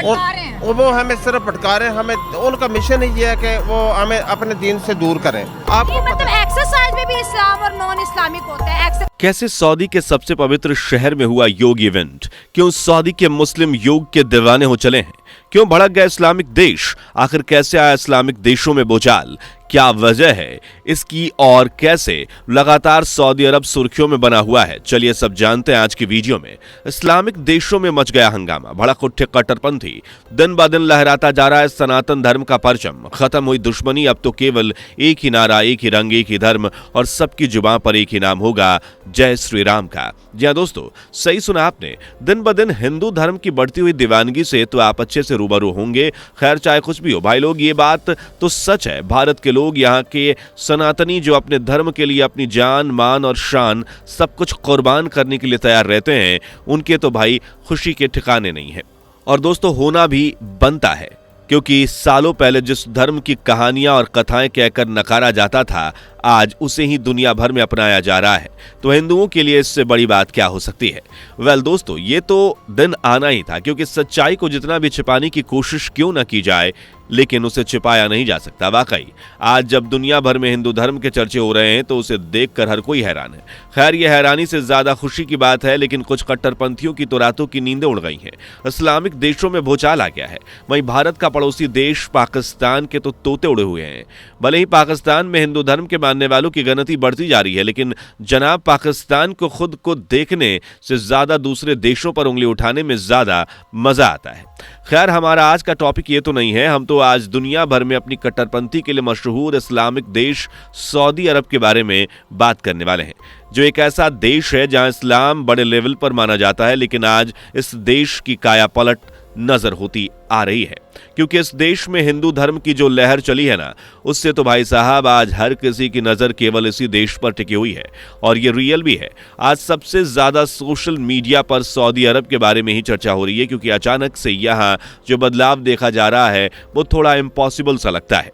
भटका रहे हैं। वो हमें सिर्फ भटका रहे हैं। हमें उनका मिशन ही ये है कि वो हमें अपने दीन से दूर करें। आपको मतलब एक्सरसाइज में भी इस्लाम और नॉन इस्लामिक होता है। कैसे सऊदी के सबसे पवित्र शहर में हुआ योग इवेंट? क्यों सऊदी के मुस्लिम योग के दीवाने हो चले हैं? क्यों भड़क गए इस्लामिक देश? आखिर कैसे आया इस्लामिक देशों में बोझाल? क्या वजह है इसकी और कैसे लगातार सऊदी अरब सुर्खियों में बना हुआ है? चलिए सब जानते हैं आज की वीडियो में। इस्लामिक देशों में मच गया हंगामा, भड़क उठे कट्टरपंथी, दिन ब दिन लहराता जा रहा है सनातन धर्म का परचम, खत्म हुई दुश्मनी, अब तो केवल एक ही नारा, एक ही रंग, एक ही धर्म और सबकी जुबान पर एक ही नाम होगा, जय श्री राम का। जी हां दोस्तों, सही सुना आपने। दिन ब दिन हिंदू धर्म की बढ़ती हुई दीवानगी से तो आप अच्छे से रूबरू होंगे। खैर चाहे कुछ भी हो भाई लोग, ये बात तो सच है, भारत के लोग, यहाँ के सनातनी जो अपने धर्म के लिए अपनी जान, मान और शान सब कुछ कुर्बान करने के लिए तैयार रहते हैं, उनके तो भाई खुशी के ठिकाने नहीं है। और दोस्तों होना भी बनता है, क्योंकि सालों पहले जिस धर्म की कहानियां और कथाएं कहकर नकारा जाता था, आज उसे ही दुनिया भर में अपनाया जा रहा है। तो हिंदुओं के लिए इससे बड़ी बात क्या हो सकती है? वेल दोस्तों, ये तो दिन आना ही था, क्योंकि सच्चाई को जितना भी छिपाने की कोशिश क्यों न की जाए, लेकिन उसे छिपाया नहीं जा सकता। वाकई आज जब दुनिया भर में हिंदू धर्म के चर्चे हो रहे हैं तो उसे देखकर हर कोई हैरान है। खैर ये हैरानी से ज्यादा खुशी की बात है, लेकिन कुछ कट्टरपंथियों की तो रातों की नींदें उड़ गई हैं। इस्लामिक देशों में भूचाल आ गया है। वहीं भारत का पड़ोसी देश पाकिस्तान के तो तोते उड़े हुए हैं। भले ही पाकिस्तान में हिंदू धर्म के मानने वालों की गिनती बढ़ती जा रही है, लेकिन जनाब पाकिस्तान को खुद को देखने से ज्यादा दूसरे देशों पर उंगली उठाने में ज्यादा मजा आता है। खैर हमारा आज का टॉपिक ये तो नहीं है, हम तो आज दुनिया भर में अपनी कट्टरपंथी के लिए मशहूर इस्लामिक देश सऊदी अरब के बारे में बात करने वाले हैं, जो एक ऐसा देश है जहां इस्लाम बड़े लेवल पर माना जाता है, लेकिन आज इस देश की काया पलट नजर होती आ रही है, क्योंकि इस देश में हिंदू धर्म की जो लहर चली है ना, उससे तो भाई साहब आज हर किसी की नजर केवल इसी देश पर टिकी हुई है। और ये रियल भी है। आज सबसे ज्यादा सोशल मीडिया पर सऊदी अरब के बारे में ही चर्चा हो रही है, क्योंकि अचानक से यहाँ जो बदलाव देखा जा रहा है वो थोड़ा इम्पॉसिबल सा लगता है।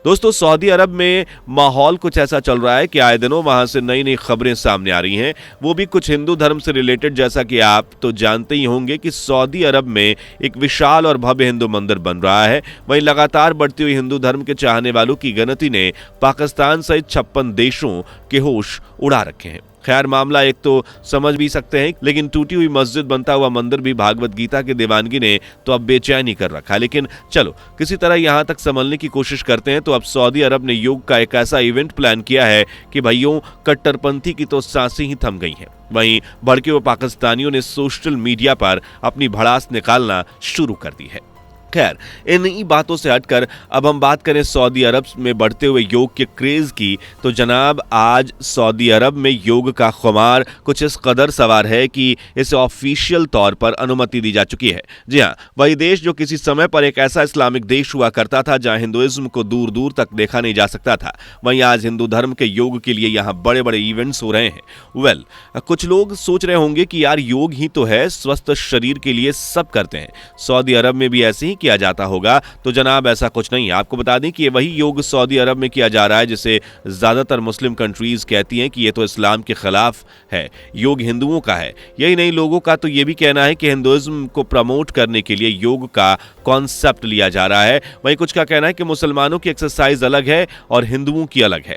दोस्तों सऊदी अरब में माहौल कुछ ऐसा चल रहा है कि आए दिनों वहां से नई नई खबरें सामने आ रही हैं, वो भी कुछ हिंदू धर्म से रिलेटेड। जैसा कि आप तो जानते ही होंगे कि सऊदी अरब में एक विशाल और भव्य हिंदू मंदिर बन रहा है। वहीं लगातार बढ़ती हुई हिंदू धर्म के चाहने वालों की गिनती ने पाकिस्तान सहित 56 देशों के होश उड़ा रखे हैं। खैर मामला एक तो समझ भी सकते हैं, लेकिन टूटी हुई मस्जिद, बनता हुआ मंदिर भी भागवत गीता के दीवानगी ने तो अब बेचैनी कर रखा। लेकिन चलो किसी तरह यहां तक संभलने की कोशिश करते हैं। तो अब सऊदी अरब ने योग का एक ऐसा इवेंट प्लान किया है कि भाइयों कट्टरपंथी की तो सांसें ही थम गई हैं। वहीं भड़के हुए पाकिस्तानियों ने सोशल मीडिया पर अपनी भड़ास निकालना शुरू कर दी है। खैर इन्हीं बातों से हटकर अब हम बात करें सऊदी अरब में बढ़ते हुए योग के क्रेज की, तो जनाब आज सऊदी अरब में योग का खुमार कुछ इस कदर सवार है कि इसे ऑफिशियल तौर पर अनुमति दी जा चुकी है। जी हाँ, वही देश जो किसी समय पर एक ऐसा इस्लामिक देश हुआ करता था जहां हिंदुइज्म को दूर दूर तक देखा नहीं जा सकता था, वहीं आज हिंदू धर्म के योग के लिए यहाँ बड़े बड़े इवेंट्स हो रहे हैं। वेल कुछ लोग सोच रहे होंगे कि यार योग ही तो है, स्वस्थ शरीर के लिए सब करते हैं, सऊदी अरब में भी ऐसे ही किया जाता होगा। तो जनाब ऐसा कुछ नहीं है। आपको बता दें कि ये वही योग सऊदी अरब में किया जा रहा है जिसे ज्यादातर मुस्लिम कंट्रीज कहती हैं कि ये तो इस्लाम के खिलाफ है, योग हिंदुओं का है। यही नहीं, लोगों का तो ये भी कहना है कि हिंदुइज्म को प्रमोट करने के लिए योग का कॉन्सेप्ट लिया जा रहा है। वहीं कुछ का कहना है कि मुसलमानों की एक्सरसाइज अलग है और हिंदुओं की अलग है।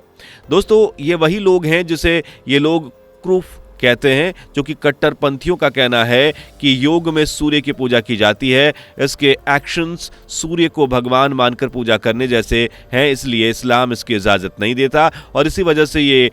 दोस्तों ये वही लोग हैं जिसे ये लोग क्रूफ कहते हैं, जो कि कट्टरपंथियों का कहना है कि योग में सूर्य की पूजा की जाती है, इसके एक्शंस सूर्य को भगवान मानकर पूजा करने जैसे हैं, इसलिए इस्लाम इसकी इजाजत नहीं देता और इसी वजह से ये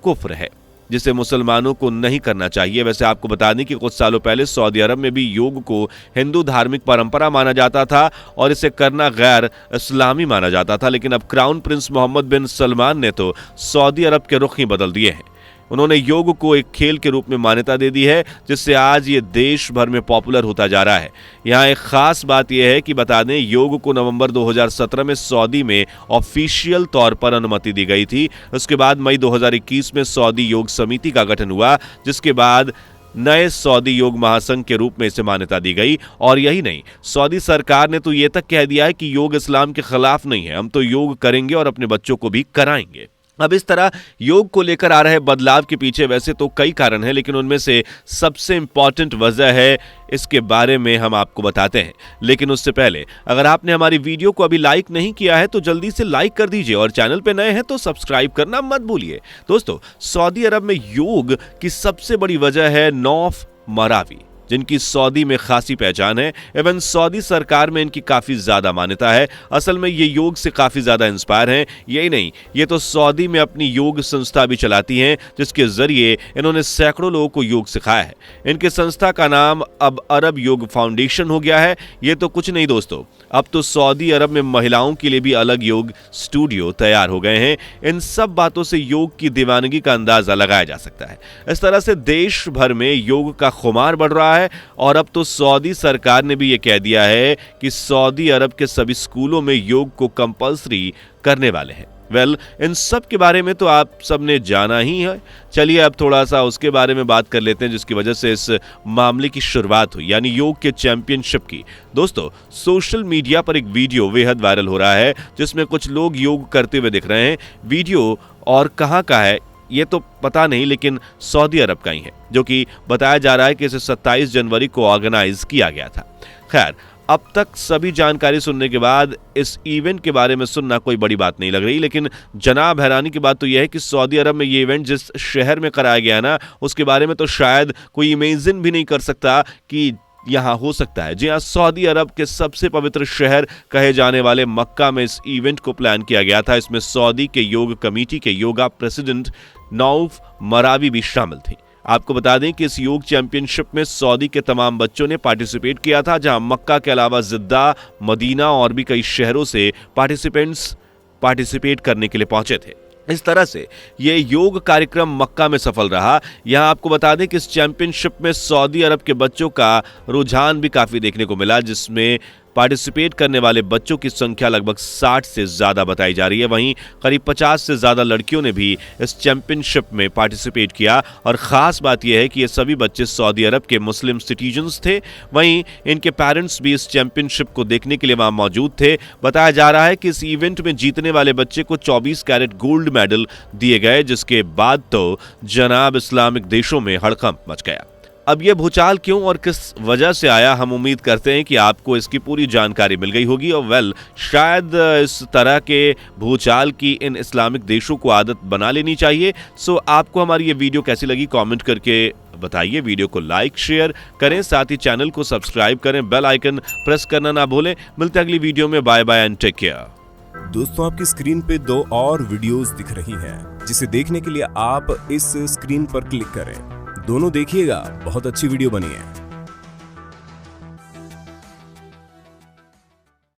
कुफ्र है जिसे मुसलमानों को नहीं करना चाहिए। वैसे आपको बता दें कि कुछ सालों पहले सऊदी अरब में भी योग को हिंदू धार्मिक परंपरा माना जाता था और इसे करना गैर इस्लामी माना जाता था, लेकिन अब क्राउन प्रिंस मोहम्मद बिन सलमान ने तो सऊदी अरब के रुख ही बदल दिए हैं। उन्होंने योग को एक खेल के रूप में मान्यता दे दी है, जिससे आज ये देश भर में पॉपुलर होता जा रहा है। यहाँ एक खास बात यह है कि बता दें योग को नवंबर 2017 में सऊदी में ऑफिशियल तौर पर अनुमति दी गई थी। उसके बाद मई 2021 में सऊदी योग समिति का गठन हुआ, जिसके बाद नए सऊदी योग महासंघ के रूप में इसे मान्यता दी गई। और यही नहीं, सऊदी सरकार ने तो ये तक कह दिया है कि योग इस्लाम के खिलाफ नहीं है, हम तो योग करेंगे और अपने बच्चों को भी कराएंगे। अब इस तरह योग को लेकर आ रहे बदलाव के पीछे वैसे तो कई कारण हैं, लेकिन उनमें से सबसे इंपॉर्टेंट वजह है, इसके बारे में हम आपको बताते हैं। लेकिन उससे पहले अगर आपने हमारी वीडियो को अभी लाइक नहीं किया है तो जल्दी से लाइक कर दीजिए और चैनल पे नए हैं तो सब्सक्राइब करना मत भूलिए। दोस्तों, सऊदी अरब में योग की सबसे बड़ी वजह है नौफ मरावी, जिनकी सऊदी में खासी पहचान है। एवं सऊदी सरकार में इनकी काफी ज्यादा मान्यता है। असल में ये योग से काफी ज्यादा इंस्पायर हैं। यही नहीं, ये तो सऊदी में अपनी योग संस्था भी चलाती हैं, जिसके जरिए इन्होंने सैकड़ों लोगों को योग सिखाया है। इनके संस्था का नाम अब अरब योग फाउंडेशन हो गया है। ये तो कुछ नहीं दोस्तों, अब तो सऊदी अरब में महिलाओं के लिए भी अलग योग स्टूडियो तैयार हो गए हैं। इन सब बातों से योग की दीवानगी का अंदाजा लगाया जा सकता है। इस तरह से देश भर में योग का खुमार बढ़ रहा है और अब तो सऊदी सरकार ने भी यह कह दिया है कि सऊदी अरब के सभी स्कूलों में योग को कंपल्सरी करने वाले हैं। इन सब के बारे में तो आप सबने जाना ही है। चलिए अब थोड़ा सा उसके बारे में बात कर लेते हैं जिसकी वजह से इस मामले की शुरुआत हुई, यानी योग के चैंपियनशिप की। दोस्तों, सोशल मीडिया पर एक वीडियो बेहद वायरल हो रहा है जिसमें कुछ लोग योग करते हुए दिख रहे हैं। वीडियो और कहां का है ये तो पता नहीं, लेकिन सऊदी अरब का ही है, जो कि बताया जा रहा है कि इसे 27 जनवरी को ऑर्गेनाइज किया गया था। खैर, अब तक सभी जानकारी सुनने के बाद इस इवेंट के बारे में सुनना कोई बड़ी बात नहीं लग रही, लेकिन जनाब हैरानी की बात तो यह है कि सऊदी अरब में ये इवेंट जिस शहर में कराया गया ना, उसके बारे में तो शायद कोई इमेजिन भी नहीं कर सकता कि यहां हो सकता है। जी हां, सऊदी अरब के सबसे पवित्र शहर कहे जाने वाले मक्का में इस इवेंट को प्लान किया गया था। इसमें सऊदी के योग कमेटी के योगा प्रेसिडेंट नौफ मरावी भी शामिल थी। आपको बता दें कि इस योग चैंपियनशिप में सऊदी के तमाम बच्चों ने पार्टिसिपेट किया था, जहां मक्का के अलावा जिद्दा, मदीना और भी कई शहरों से पार्टिसिपेंट्स पार्टिसिपेट करने के लिए पहुंचे थे। इस तरह से ये योग कार्यक्रम मक्का में सफल रहा। यहां आपको बता दें कि इस चैंपियनशिप में सऊदी अरब के बच्चों का रुझान भी काफी देखने को मिला, जिसमें पार्टिसिपेट करने वाले बच्चों की संख्या लगभग 60 से ज्यादा बताई जा रही है। वहीं करीब 50 से ज्यादा लड़कियों ने भी इस चैंपियनशिप में पार्टिसिपेट किया और खास बात यह है कि ये सभी बच्चे सऊदी अरब के मुस्लिम सिटीजन्स थे। वहीं इनके पेरेंट्स भी इस चैंपियनशिप को देखने के लिए वहां मौजूद थे। बताया जा रहा है कि इस इवेंट में जीतने वाले बच्चे को 24 कैरेट गोल्ड मेडल दिए गए, जिसके बाद तो जनाब इस्लामिक देशों में हड़कंप मच गया। अब यह भूचाल क्यों और किस वजह से आया, हम उम्मीद करते हैं कि आपको इसकी पूरी जानकारी मिल गई होगी। और शायद इस तरह के भूचाल की इन इस्लामिक देशों को आदत बना लेनी चाहिए। सो आपको हमारी ये वीडियो कैसी लगी कमेंट करके बताइए। वीडियो को लाइक शेयर करें, साथ ही चैनल को सब्सक्राइब करें, बेल आइकन प्रेस करना ना भूलें। मिलते हैं अगली वीडियो में। Bye bye and take care. दोस्तों, आपकी स्क्रीन पे 2 और वीडियोस दिख रही हैं, जिसे देखने के लिए आप इस स्क्रीन पर क्लिक करें। दोनों देखिएगा, बहुत अच्छी वीडियो बनी है।